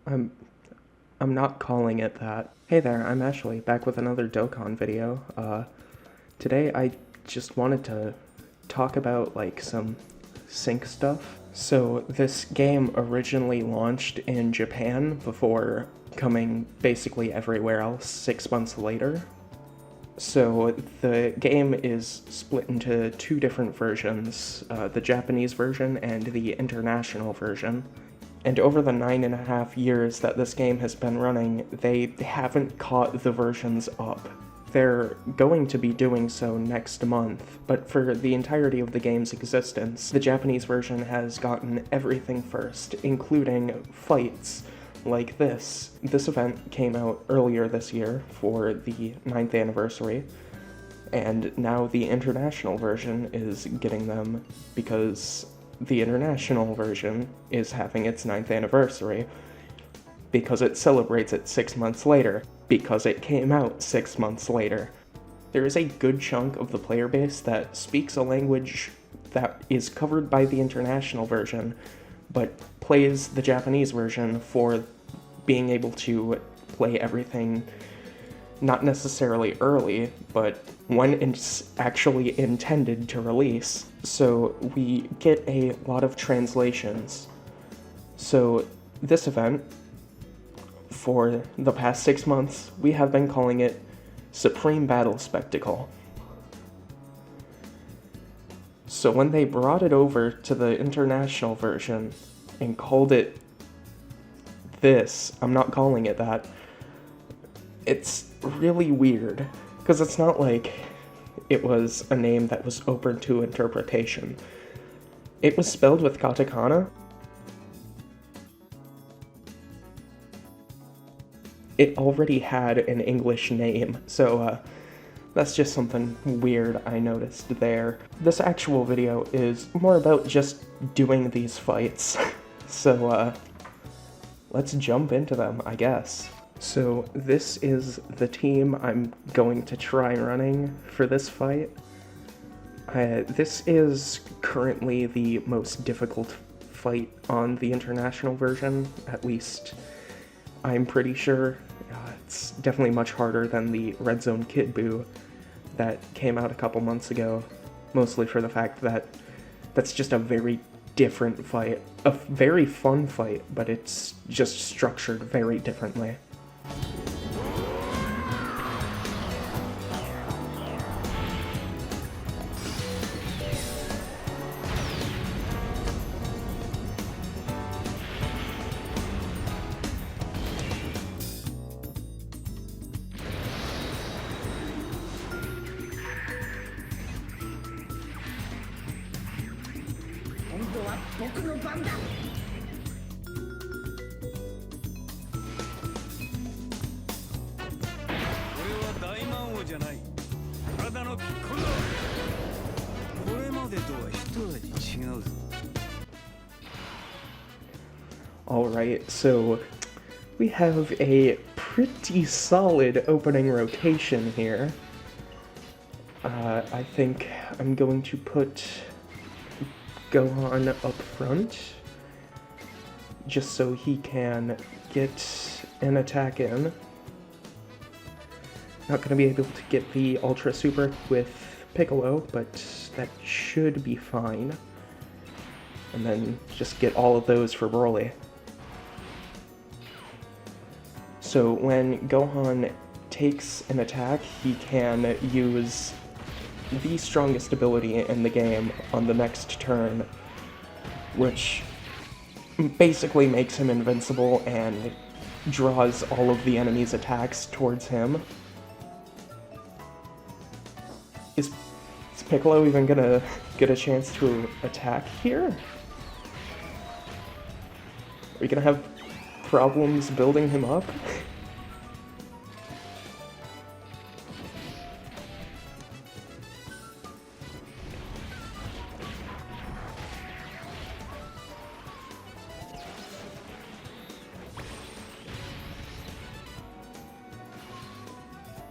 I'm I'm not calling it that. Hey there, I'm Ashley, back with another Dokkan video. Today I just wanted to talk about, like, some sync stuff. So, this game originally launched in Japan before coming basically everywhere else 6 months later. So, the game is split into two different versions, the Japanese version and the international version. And over the 9.5 years that this game has been running, they haven't caught the versions up. They're going to be doing so next month, but for the entirety of the game's existence, the Japanese version has gotten everything first, including fights like this. This event came out earlier this year for the 9th anniversary, and now the international version is getting them because the international version is having its 9th anniversary, because it celebrates it 6 months later, because it came out 6 months later. There is a good chunk of the player base that speaks a language that is covered by the international version, but plays the Japanese version for being able to play everything not necessarily early, but when it's actually intended to release. So we get a lot of translations. So this event, for the past 6 months, we have been calling it Supreme Battle Spectacle. So when they brought it over to the international version and called it this, I'm not calling it that, it's really weird, because it's not like it was a name that was open to interpretation. It was spelled with katakana. It already had an English name, so that's just something weird I noticed there. This actual video is more about just doing these fights, so let's jump into them, I guess. So this is the team I'm going to try running for this fight. This is currently the most difficult fight on the international version, at least I'm pretty sure. It's definitely much harder than the Red Zone Kid Buu that came out a couple months ago, mostly for the fact that that's just a very different fight. A very fun fight, but it's just structured very differently. Alright, so we have a pretty solid opening rotation here. I think I'm going to put Gohan up front, just so he can get an attack in. Not going to be able to get the Ultra Super with Piccolo, but that should be fine. And then just get all of those for Broly. So when Gohan takes an attack, he can use the strongest ability in the game on the next turn, which basically makes him invincible and draws all of the enemy's attacks towards him. Is Piccolo even gonna get a chance to attack here? Are we gonna have problems building him up?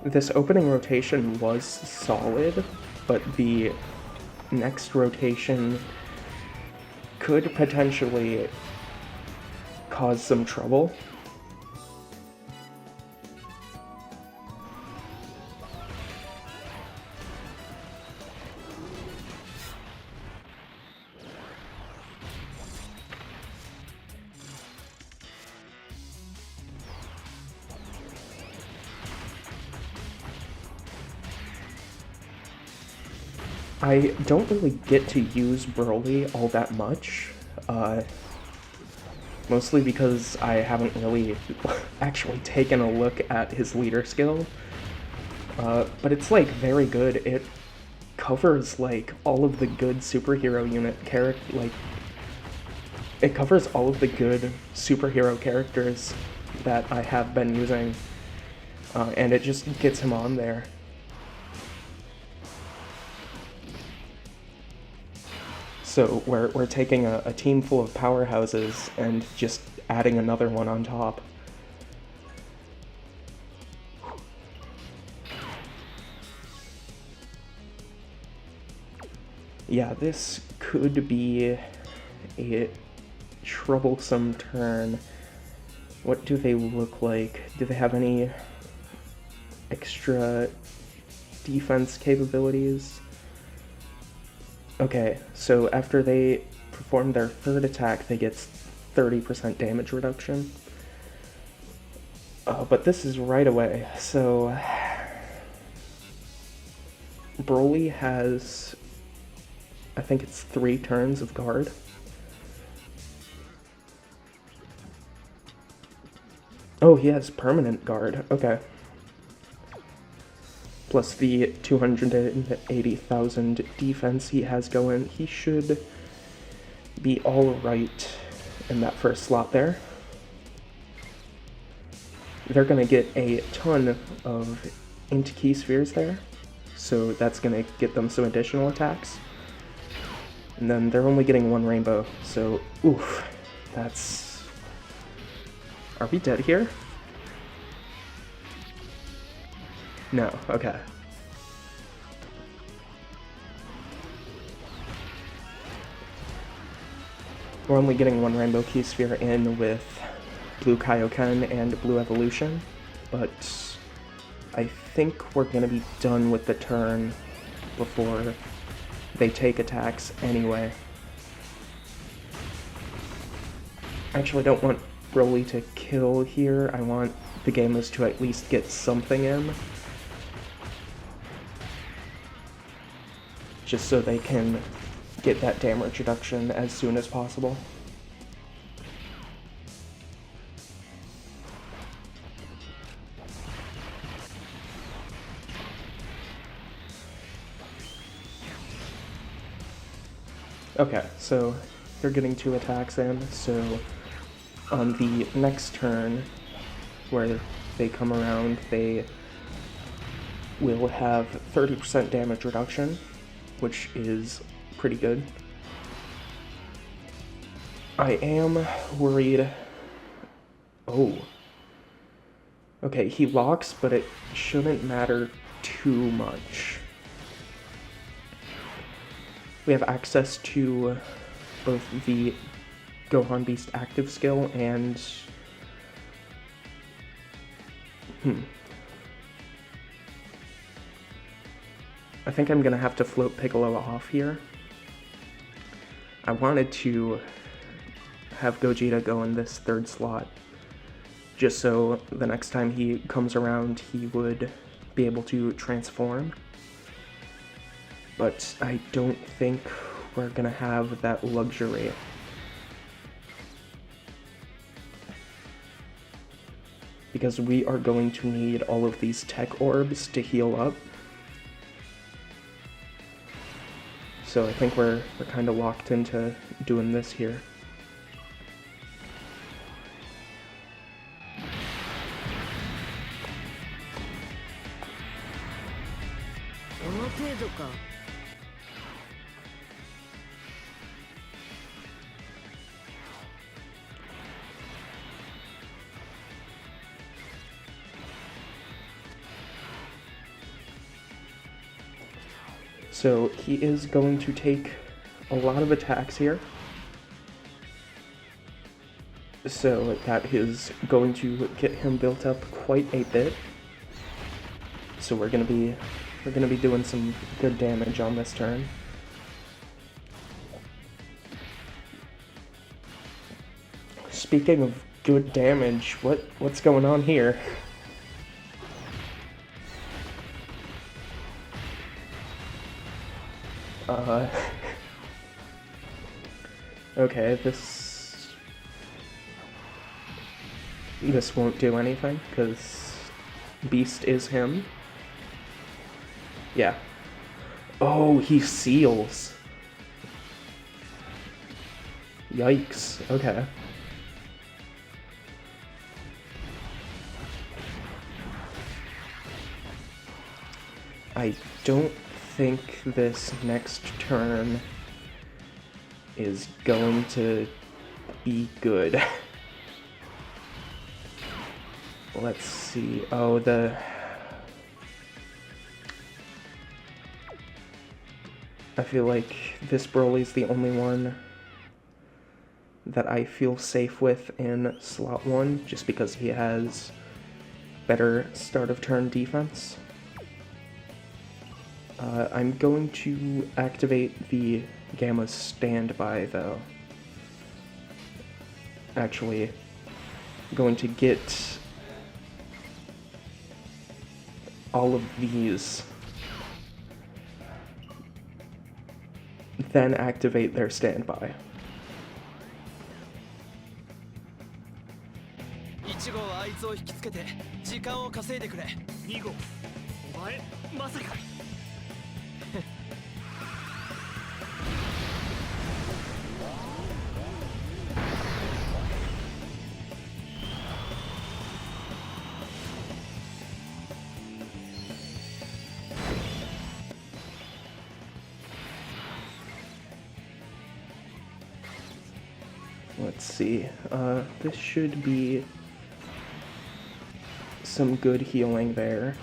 This opening rotation was solid, but the next rotation could potentially cause some trouble. I don't really get to use Broly all that much, mostly because I haven't really actually taken a look at his leader skill, but it's like very good. It covers like all of the good superhero unit it covers all of the good superhero characters that I have been using, and it just gets him on there. So we're taking a team full of powerhouses and just adding another one on top. Yeah, this could be a troublesome turn. What do they look like? Do they have any extra defense capabilities? Okay, so after they perform their third attack, they get 30% damage reduction. But this is right away, so Broly has, I think it's 3 turns of guard. Oh, he has permanent guard, okay. Plus the 280,000 defense he has going, he should be alright in that first slot there. They're gonna get a ton of int key spheres there, so that's gonna get them some additional attacks. And then they're only getting 1 rainbow, so oof, that's... Are we dead here? No, okay. We're only getting 1 rainbow key sphere in with blue Kaioken and blue evolution, but I think we're gonna be done with the turn before they take attacks anyway. Actually, I don't want Broly to kill here. I want the gamers to at least get something in, just so they can get that damage reduction as soon as possible. Okay, so they're getting 2 attacks in, so on the next turn, where they come around, they will have 30% damage reduction, which is pretty good. I am worried... Oh. Okay, he locks, but it shouldn't matter too much. We have access to both the Gohan Beast active skill and... I think I'm gonna have to float Piccolo off here. I wanted to have Gogeta go in this 3rd slot, just so the next time he comes around he would be able to transform. But I don't think we're gonna have that luxury. Because we are going to need all of these tech orbs to heal up. So I think we're kind of locked into doing this here. So he is going to take a lot of attacks here. So that is going to get him built up quite a bit. So we're gonna be doing some good damage on this turn. Speaking of good damage, what's going on here? Uh, okay, this won't do anything, because Beast is him. Yeah. Oh, he seals. Yikes, okay. I don't think this next turn is going to be good. Let's see. Oh, I feel like this Broly's the only one that I feel safe with in slot 1, just because he has better start of turn defense. I'm going to activate the Gamma standby, though. Actually, going to get all of these, then activate their standby. 1号はあいつを引きつけて時間を稼いでくれ。2号、お前まさか。Let's see. This should be some good healing there.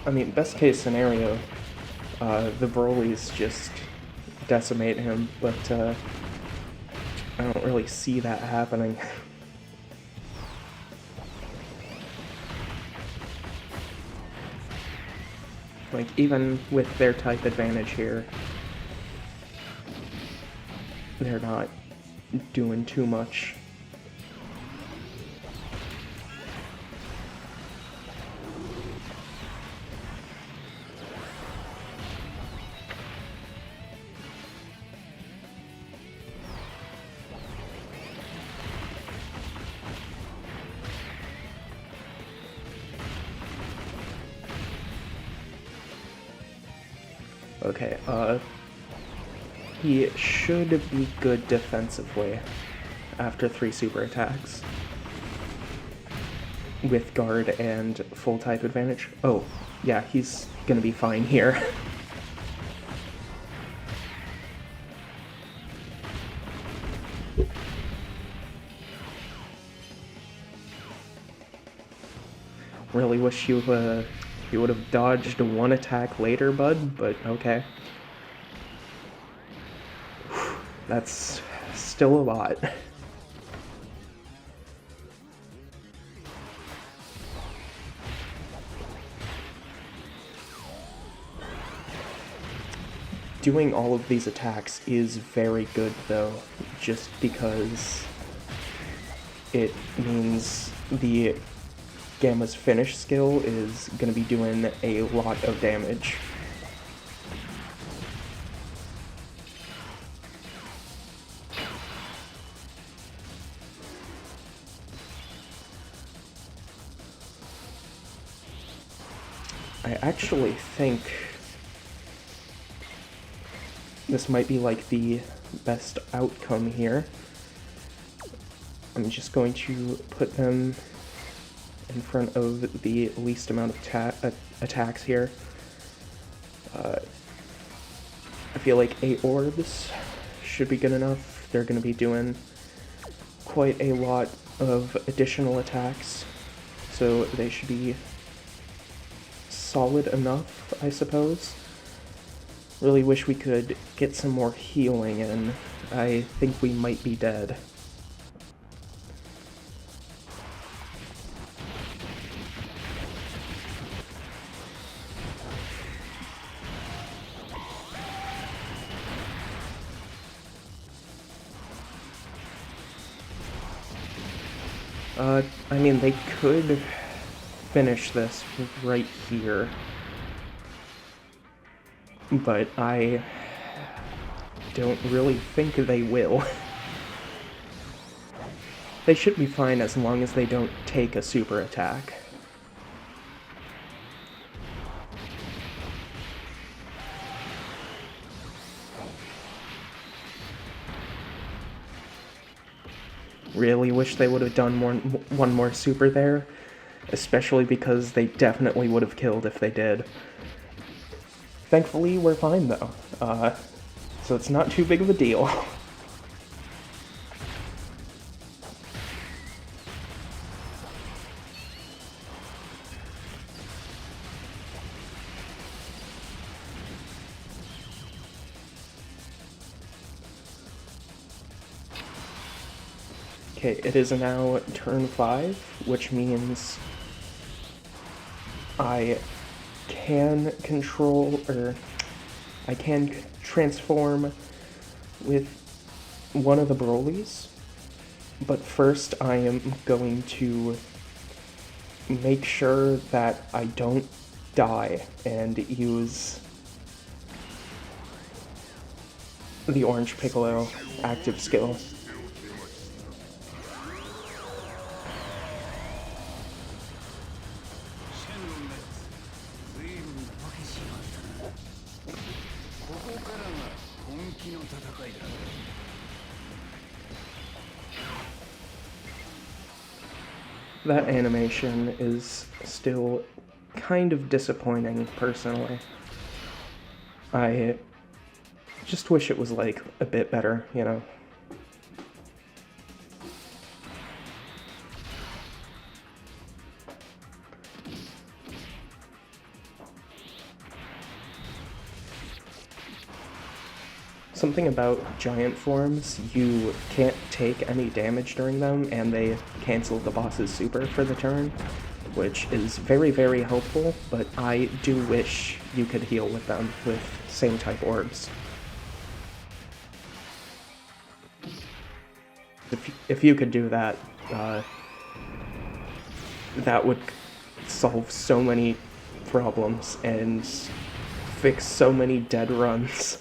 I mean, best case scenario, the Broly's just decimate him, but I don't really see that happening. Like, even with their type advantage here, they're not doing too much. Okay, he should be good defensively after 3 super attacks with guard and full type advantage. Oh, yeah, he's gonna be fine here. Really wish you would have dodged 1 attack later, bud, but okay. That's still a lot. Doing all of these attacks is very good, though, just because it means the Gamma's finish skill is going to be doing a lot of damage. I actually think this might be like the best outcome here. I'm just going to put them in front of the least amount of attacks here. I feel like 8 orbs should be good enough. They're going to be doing quite a lot of additional attacks, so they should be solid enough, I suppose. Really wish we could get some more healing in. I think we might be dead. I mean, they could finish this right here, but I don't really think they will. They should be fine as long as they don't take a super attack. Really wish they would have done one more super there, especially because they definitely would have killed if they did. Thankfully, we're fine though, so it's not too big of a deal. Okay, it is now turn 5, which means I can control, or I can transform with one of the Brolys, but first I am going to make sure that I don't die and use the Orange Piccolo active skill. That animation is still kind of disappointing, personally. I just wish it was, like, a bit better, you know? Something about giant forms, you can't take any damage during them, and they cancel the boss's super for the turn, which is very, very helpful, but I do wish you could heal with them with same type orbs. If you could do that, that would solve so many problems and fix so many dead runs.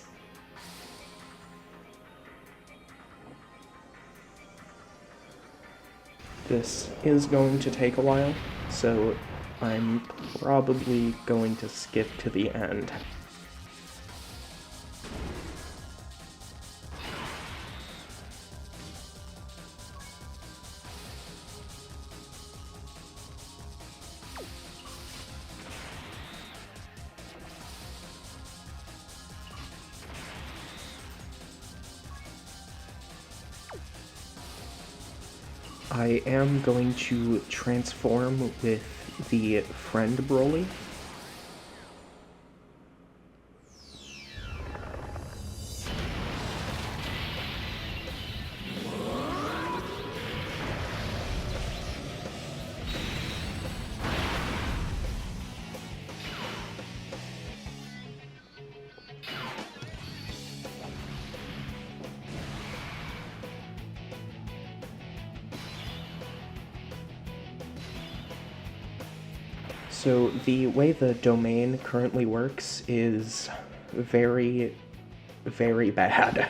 This is going to take a while, so I'm probably going to skip to the end. I am going to transform with the friend Broly. So the way the domain currently works is very, very bad.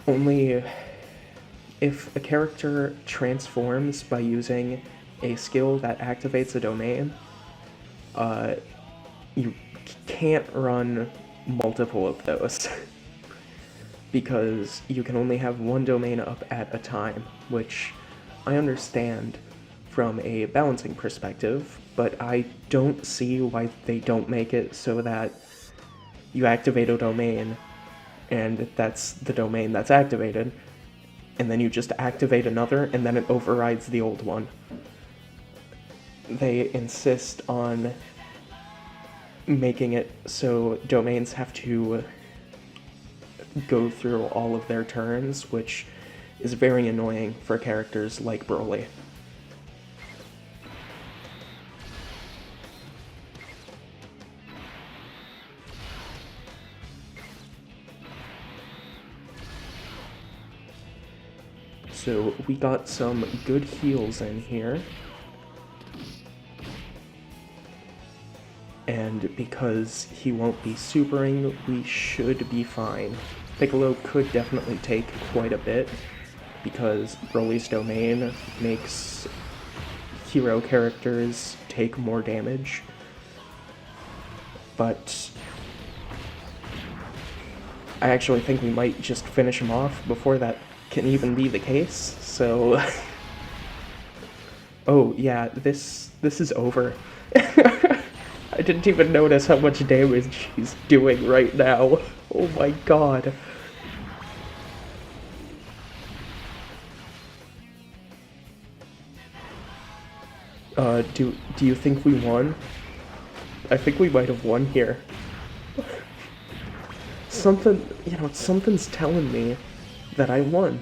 Only if a character transforms by using a skill that activates a domain, you can't run multiple of those. Because you can only have one domain up at a time, which I understand from a balancing perspective, but I don't see why they don't make it so that you activate a domain, and that's the domain that's activated, and then you just activate another, and then it overrides the old one. They insist on making it so domains have to go through all of their turns, which is very annoying for characters like Broly. So we got some good heals in here. And because he won't be supering, we should be fine. Piccolo could definitely take quite a bit, because Broly's domain makes hero characters take more damage. But I actually think we might just finish him off before that can even be the case, so... Oh, yeah, this is over. I didn't even notice how much damage he's doing right now. Oh my god. Do you think we won? I think we might have won here. Something's telling me that I won.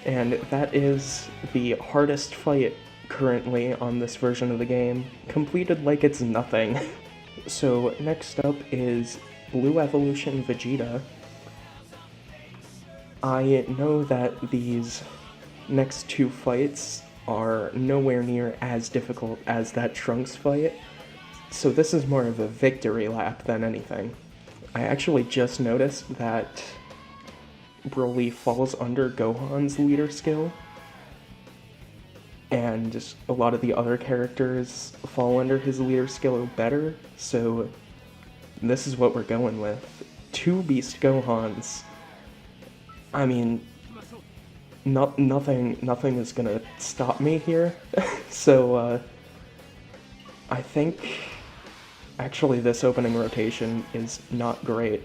And that is the hardest fight currently on this version of the game, completed like it's nothing. So next up is Blue Evolution Vegeta. I know that these next two fights are nowhere near as difficult as that Trunks fight, so this is more of a victory lap than anything. I actually just noticed that Broly falls under Gohan's leader skill, and a lot of the other characters fall under his leader skill better, so this is what we're going with. 2 Beast Gohans. I mean, nothing is gonna stop me here, so I think actually this opening rotation is not great.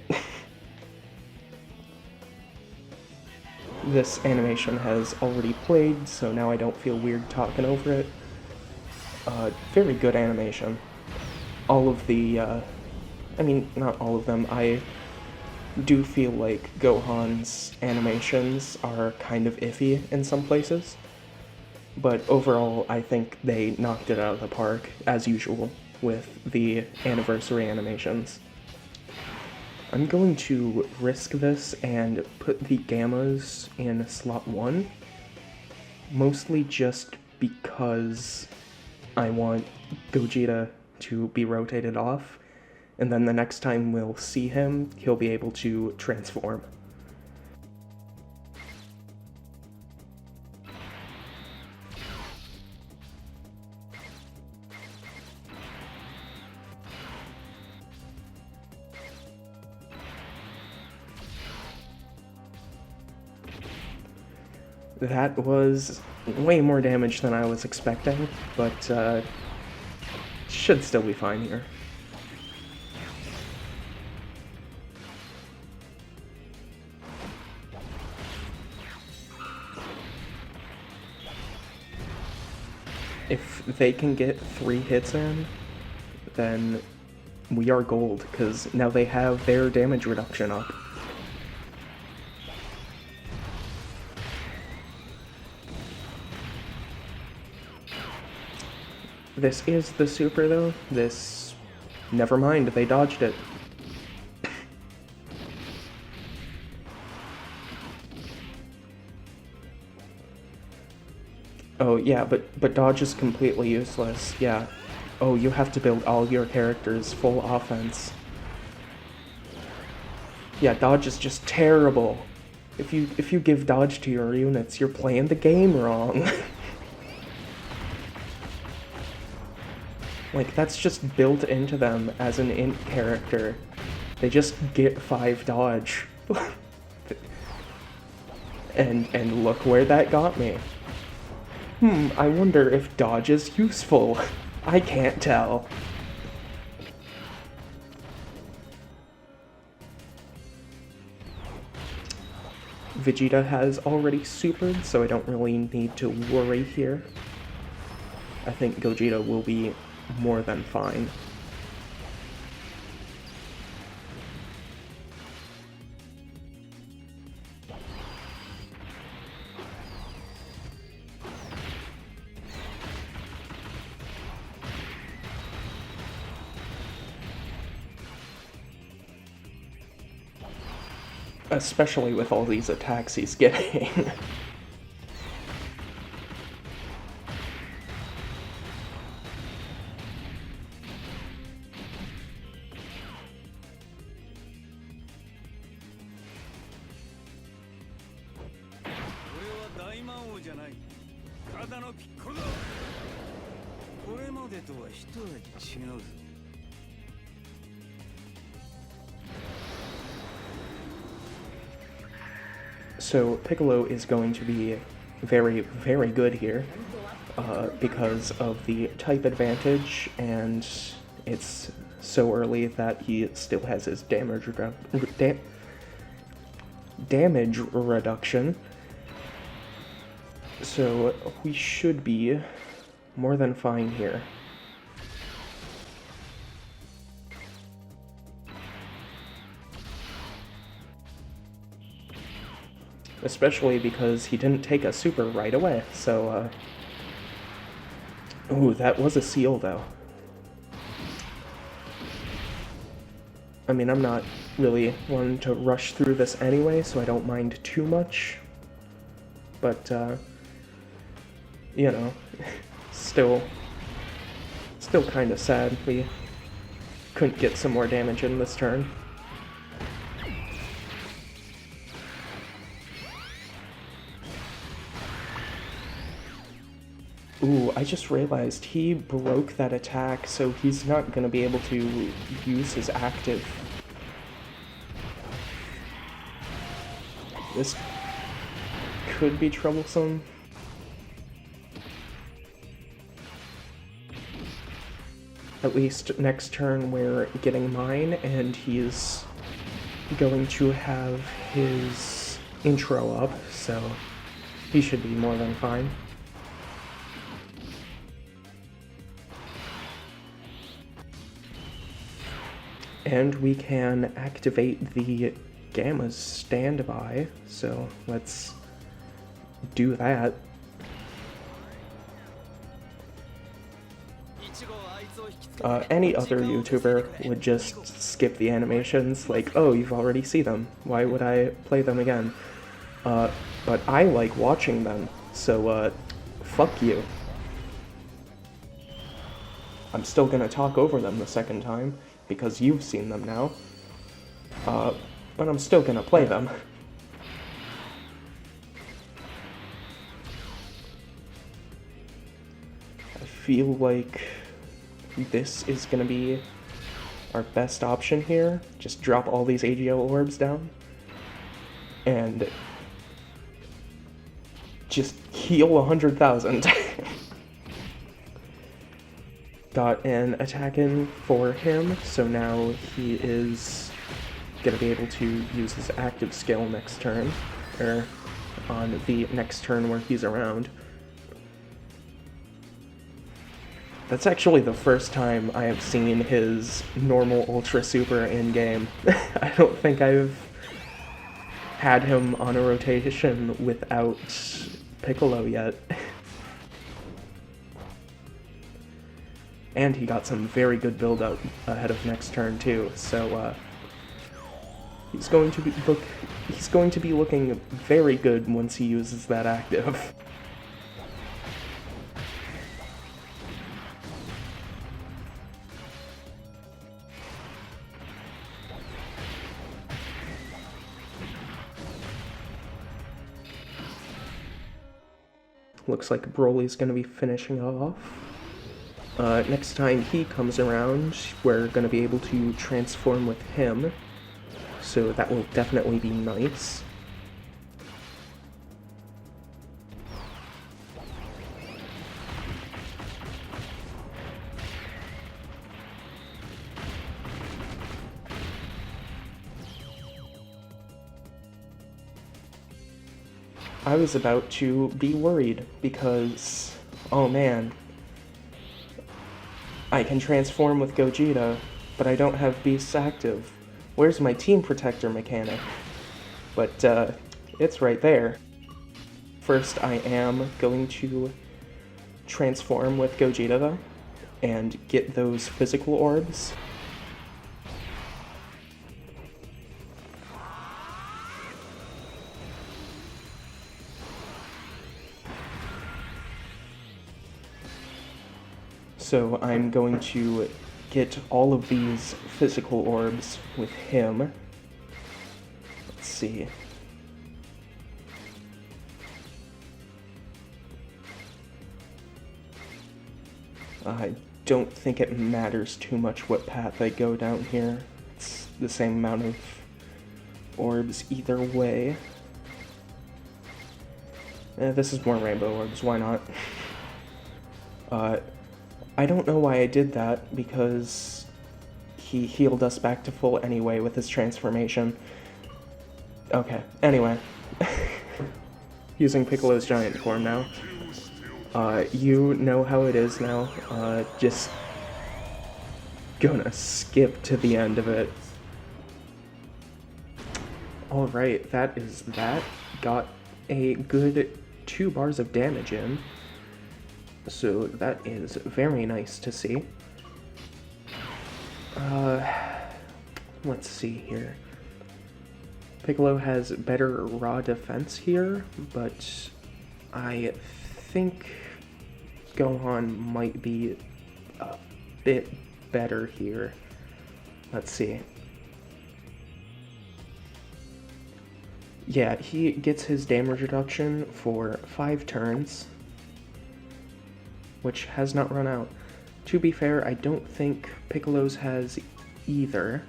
This animation has already played, so now I don't feel weird talking over it. Very good animation. All of the, I mean, not all of them. I do feel like Gohan's animations are kind of iffy in some places, but overall I think they knocked it out of the park, as usual, with the anniversary animations. I'm going to risk this and put the Gammas in slot 1, mostly just because I want Gogeta to be rotated off, and then the next time we'll see him, he'll be able to transform. That was way more damage than I was expecting, but should still be fine here. If they can get 3 hits in, then we are gold, because now they have their damage reduction up. This is the super, though. This... Never mind, they dodged it. Oh, yeah, but dodge is completely useless, yeah. Oh, you have to build all your characters full offense. Yeah, dodge is just terrible. If you give dodge to your units, you're playing the game wrong. Like, that's just built into them as an int character. They just get 5 dodge. and look where that got me. I wonder if dodge is useful. I can't tell. Vegeta has already supered, so I don't really need to worry here. I think Gogeta will be more than fine. Especially with all these attacks he's getting. So Piccolo is going to be very, very good here because of the type advantage, and it's so early that he still has his damage reduction. So we should be more than fine here. Especially because he didn't take a super right away, so, Ooh, that was a seal, though. I mean, I'm not really one to rush through this anyway, so I don't mind too much. But, you know, still kind of sad we couldn't get some more damage in this turn. Ooh, I just realized he broke that attack, so he's not going to be able to use his active. This could be troublesome. At least next turn we're getting mine, and he's going to have his intro up, so he should be more than fine. And we can activate the Gamma's standby, so let's do that. Any other YouTuber would just skip the animations, like, oh, you've already seen them, why would I play them again? But I like watching them, so, fuck you. I'm still gonna talk over them the second time, because you've seen them now. But I'm still gonna play them. I feel like this is gonna be our best option here. Just drop all these AGL orbs down and just heal 100,000. Got an attack in for him, so now he is gonna be able to use his active skill next turn, or on the next turn where he's around. That's actually the first time I have seen his normal Ultra Super in-game. I don't think I've had him on a rotation without Piccolo yet. And he got some very good build-up ahead of next turn too, so he's going to be looking very good once he uses that active. Looks like Broly's gonna be finishing off. Next time he comes around, we're going to be able to transform with him, so that will definitely be nice. I was about to be worried because, oh man, I can transform with Gogeta, but I don't have Beasts active. Where's my Team Protector mechanic? But, it's right there. First, I am going to transform with Gogeta, though, and get those physical orbs. So I'm going to get all of these physical orbs with him. Let's see. I don't think it matters too much what path I go down here. It's the same amount of orbs either way. This is more rainbow orbs, why not? I don't know why I did that, because he healed us back to full anyway with his transformation. Okay, anyway. Using Piccolo's giant form now. You know how it is now. Just gonna skip to the end of it. Alright, that is that. Got a good 2 bars of damage in. So that is very nice to see. Let's see here. Piccolo has better raw defense here, but I think Gohan might be a bit better here. Let's see. Yeah, he gets his damage reduction for 5 turns, which has not run out. To be fair, I don't think Piccolo's has either.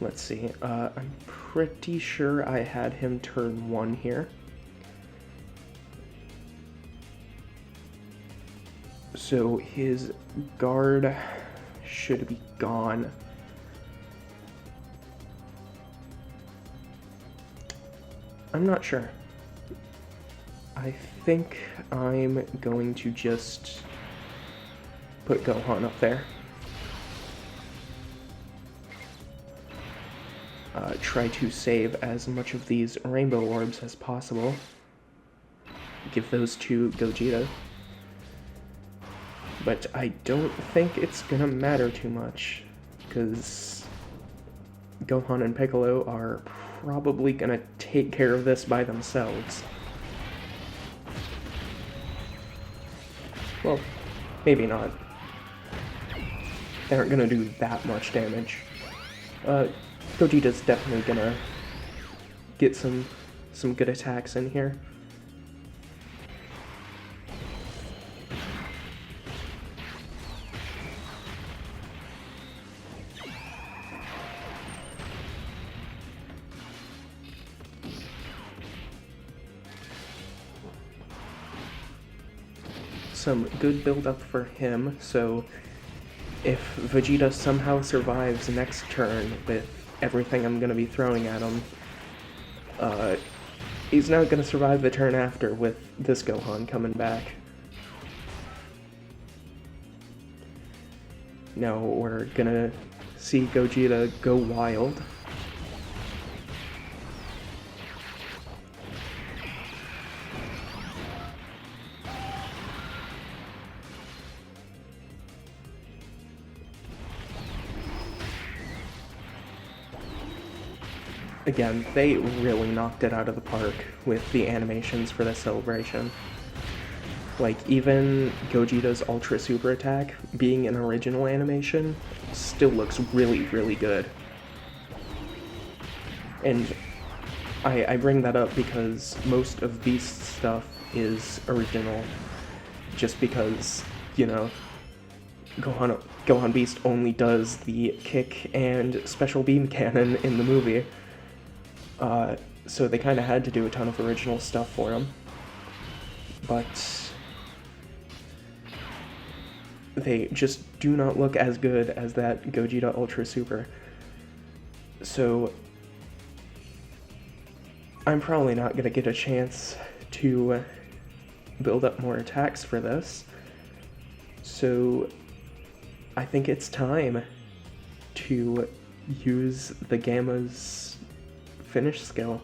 Let's see, I'm pretty sure I had him turn 1 here. So his guard should be gone. I'm not sure. I think I'm going to just put Gohan up there. Try to save as much of these rainbow orbs as possible. Give those to Gogeta. But I don't think it's gonna matter too much, because Gohan and Piccolo are probably gonna take care of this by themselves. Well, maybe not. They aren't gonna do that much damage. Gogeta's definitely gonna get some good attacks in here. Some good build-up for him, so if Vegeta somehow survives next turn with everything I'm going to be throwing at him, he's not going to survive the turn after with this Gohan coming back. No, we're going to see Gogeta go wild. Again, they really knocked it out of the park with the animations for this celebration. Like, even Gogeta's Ultra Super Attack, being an original animation, still looks really, really good. And I bring that up because most of Beast's stuff is original, just because, you know, Gohan Beast only does the kick and special beam cannon in the movie. So they kind of had to do a ton of original stuff for him. But they just do not look as good as that Gogeta Ultra Super. So I'm probably not going to get a chance to build up more attacks for this. So I think it's time to use the Gamma's finish skill.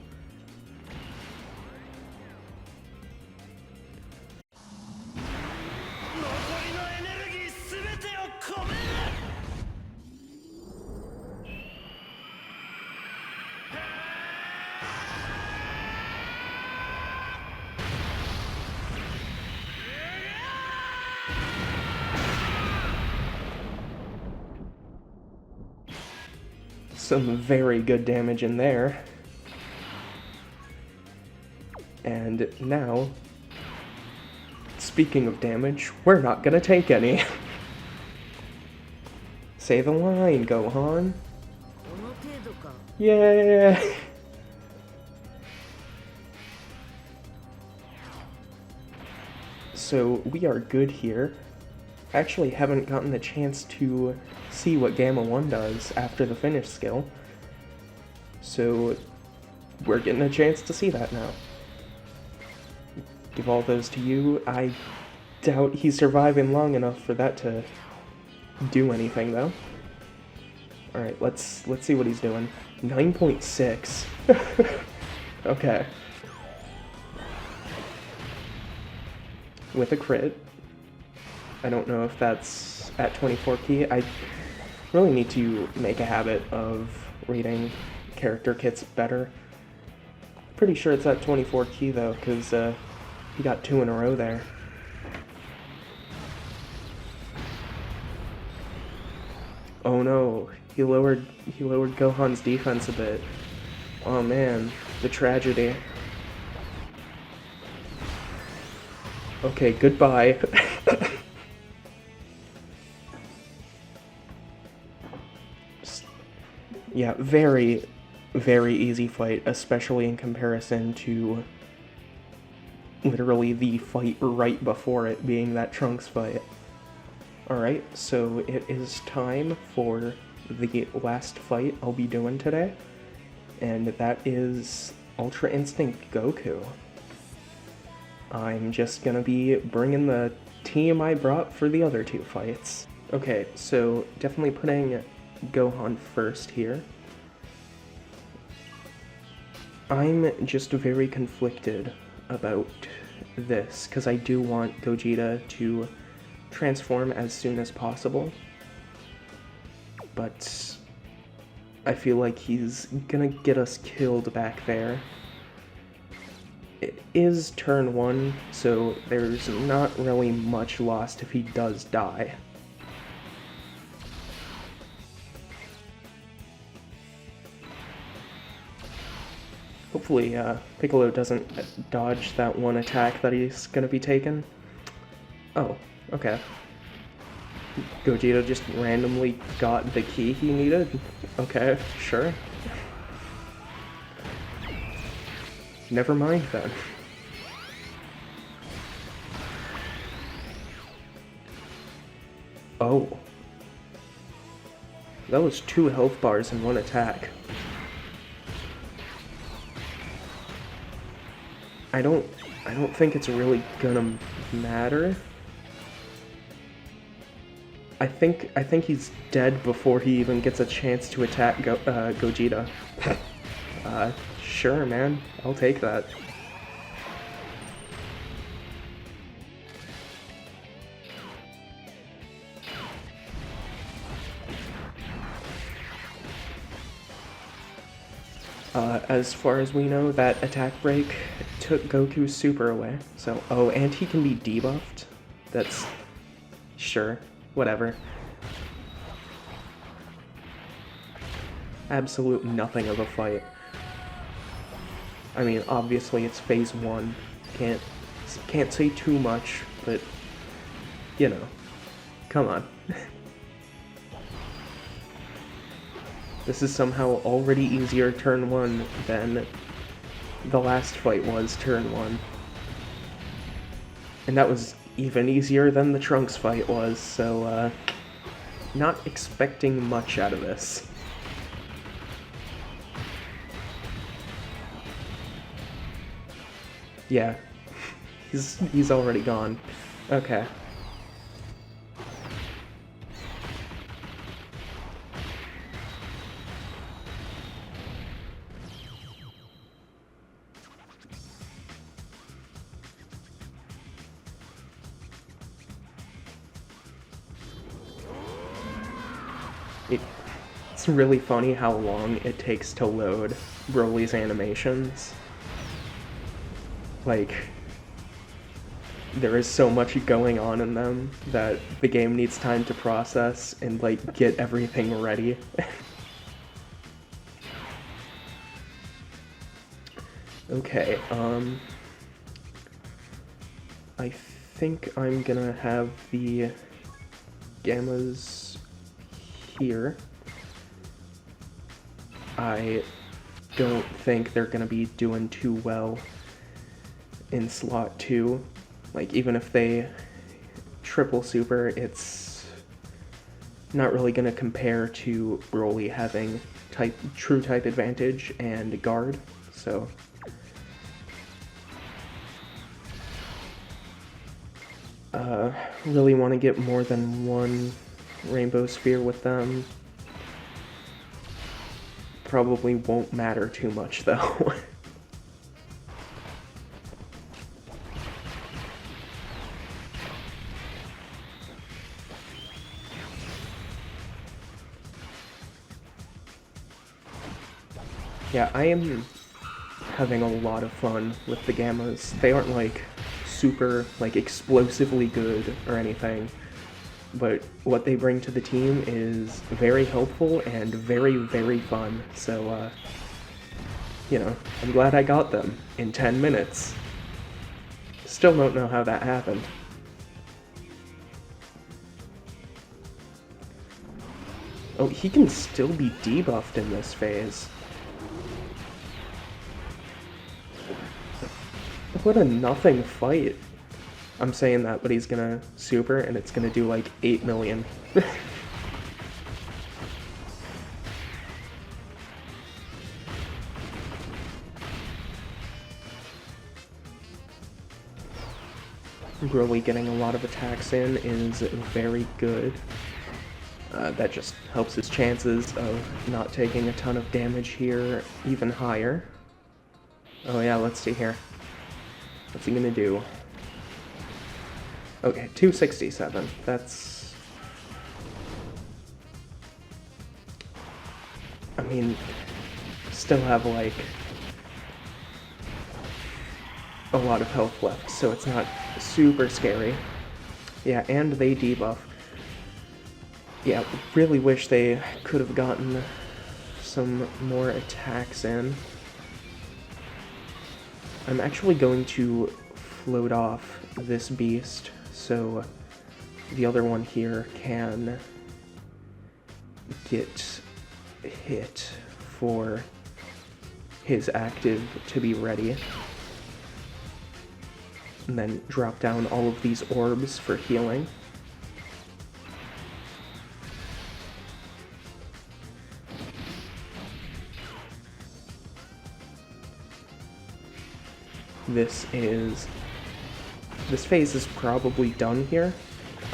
some very good damage in there. And now, speaking of damage, we're not gonna take any. Say the line, Gohan. Yeah. So we are good here. I actually haven't gotten the chance to see what Gamma 1 does after the finish skill. So we're getting a chance to see that now. Give all those to you. I doubt he's surviving long enough for that to do anything though. Alright, let's see what he's doing. 9.6. Okay. With a crit. I don't know if that's at 24 key. I really need to make a habit of reading character kits better. Pretty sure it's at 24 key though, because he got 2 in a row there. Oh no, he lowered Gohan's defense a bit. Oh man, the tragedy. Okay, goodbye. Yeah, very, very easy fight, especially in comparison to literally the fight right before it being that Trunks fight. Alright, so it is time for the last fight I'll be doing today, and that is Ultra Instinct Goku. I'm just gonna be bringing the team I brought for the other 2 fights. Okay, so definitely putting Gohan first here. I'm just very conflicted about this, because I do want Gogeta to transform as soon as possible, but I feel like he's gonna get us killed back there. It is turn 1, so there's not really much lost if he does die. Hopefully, Piccolo doesn't dodge that one attack that he's gonna be taking. Oh, okay. Gogeta just randomly got the key he needed? Okay, sure. Never mind then. Oh. That was 2 health bars in one attack. I don't think it's really gonna matter. I think he's dead before he even gets a chance to attack Gogeta. Sure, man. I'll take that. As far as we know, that attack break took Goku's super away. So, oh, and he can be debuffed? That's... sure. Whatever. Absolute nothing of a fight. I mean, obviously it's phase 1. Can't say too much, but... you know. Come on. This is somehow already easier turn 1 than the last fight was turn 1. And that was even easier than the Trunks fight was, so, not expecting much out of this. Yeah, he's already gone. Okay. It's really funny how long it takes to load Broly's animations. Like, there is so much going on in them that the game needs time to process and, like, get everything ready. Okay, I think I'm gonna have the Gammas here. I don't think they're gonna be doing too well in slot 2. Like, even if they triple super, it's not really gonna compare to Broly having true type advantage and guard, so really want to get more than one Rainbow Sphere with them. Probably won't matter too much though. Yeah, I am having a lot of fun with the Gammas. They aren't like super like explosively good or anything, but what they bring to the team is very helpful and very, very fun. So, you know, I'm glad I got them in 10 minutes. Still don't know how that happened. Oh, he can still be debuffed in this phase. What a nothing fight. I'm saying that, but he's gonna super, and it's gonna do like 8 million. Broly getting a lot of attacks in is very good. That just helps his chances of not taking a ton of damage here even higher. Oh yeah, let's see here. What's he gonna do? Okay, 267. That's... I mean, still have like a lot of health left, so it's not super scary. Yeah, and they debuff. Yeah, really wish they could have gotten some more attacks in. I'm actually going to float off this beast so the other one here can get hit for his active to be ready. And then drop down all of these orbs for healing. This phase is probably done here.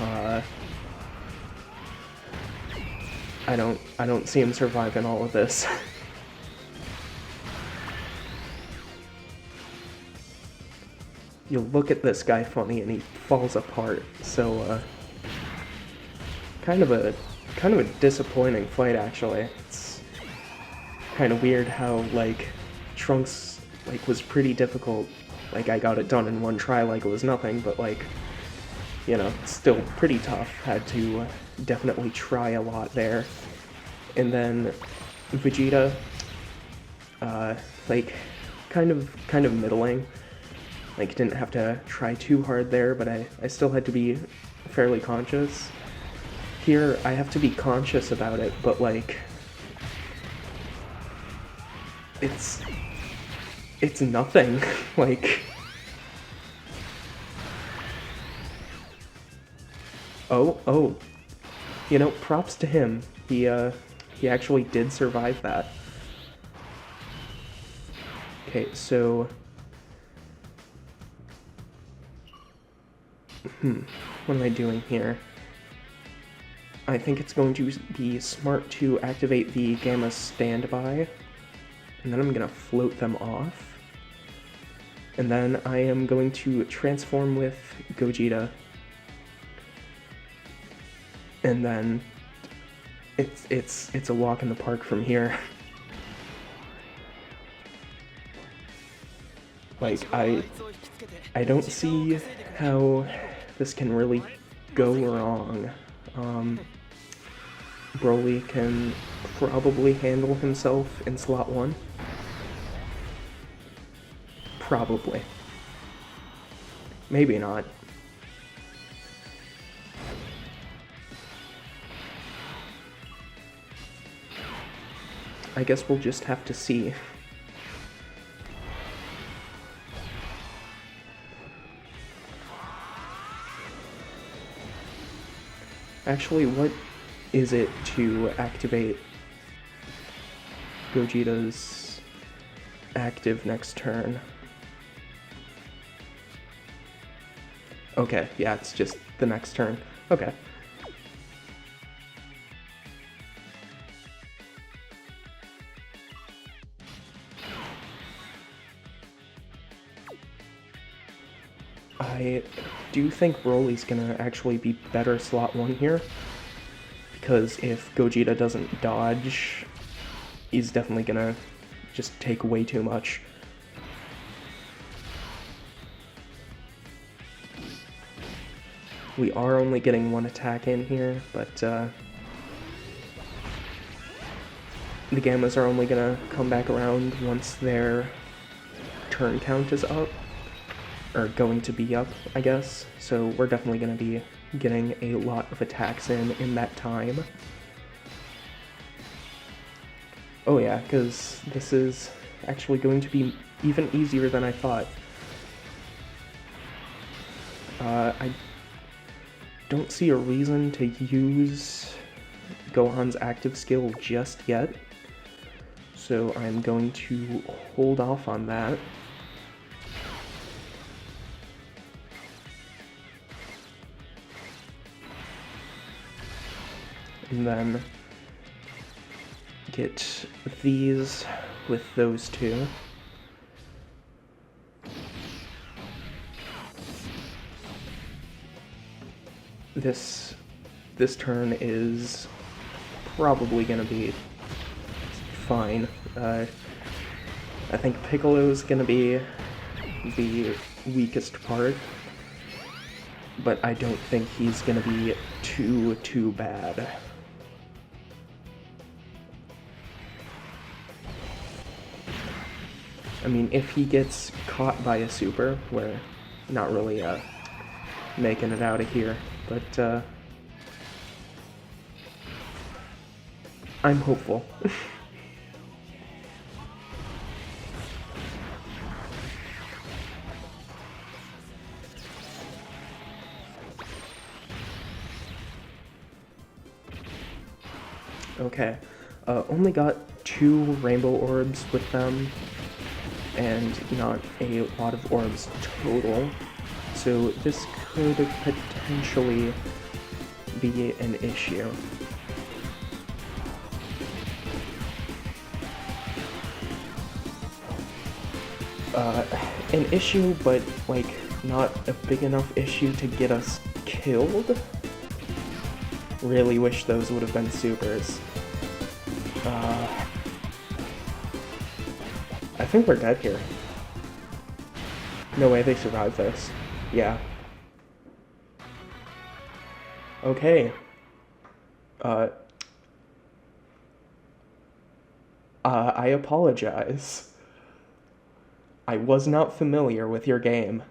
I don't see him surviving all of this. You look at this guy funny and he falls apart. So kind of a disappointing fight actually. It's kind of weird how like Trunks like was pretty difficult. Like I got it done in one try like it was nothing, but like, you know, still pretty tough. Had to definitely try a lot there. And then Vegeta, like kind of middling. Like didn't have to try too hard there, but I still had to be fairly conscious. Here I have to be conscious about it, but like it's nothing. Like, oh, you know, props to him. He actually did survive that. Okay, so what am I doing here? I think it's going to be smart to activate the Gamma standby, and then I'm gonna float them off. And then I am going to transform with Gogeta. And then it's a walk in the park from here. Like I don't see how this can really go wrong. Broly can probably handle himself in slot 1. Probably. Maybe not. I guess we'll just have to see. Actually, what is it to activate Gogeta's active next turn? Okay, yeah, it's just the next turn. Okay. I do think Broly's gonna actually be better slot 1 here, because if Gogeta doesn't dodge, he's definitely gonna just take way too much. We are only getting 1 attack in here, but the Gammas are only gonna come back around once their turn count is up. Or going to be up, I guess. So we're definitely going to be getting a lot of attacks in that time. Oh yeah, because this is actually going to be even easier than I thought. I don't see a reason to use Gohan's active skill just yet, so I'm going to hold off on that. And then get these with those two. This turn is probably gonna be fine. I think Piccolo's gonna be the weakest part, but I don't think he's gonna be too bad. I mean, if he gets caught by a super, we're not really making it out of here, but I'm hopeful. Okay, only got 2 rainbow orbs with them, and not a lot of orbs total, so this could potentially be an issue. An issue, but like not a big enough issue to get us killed. Really wish those would have been supers. I think we're dead here. No way they survived this. Yeah. Okay. I apologize. I was not familiar with your game.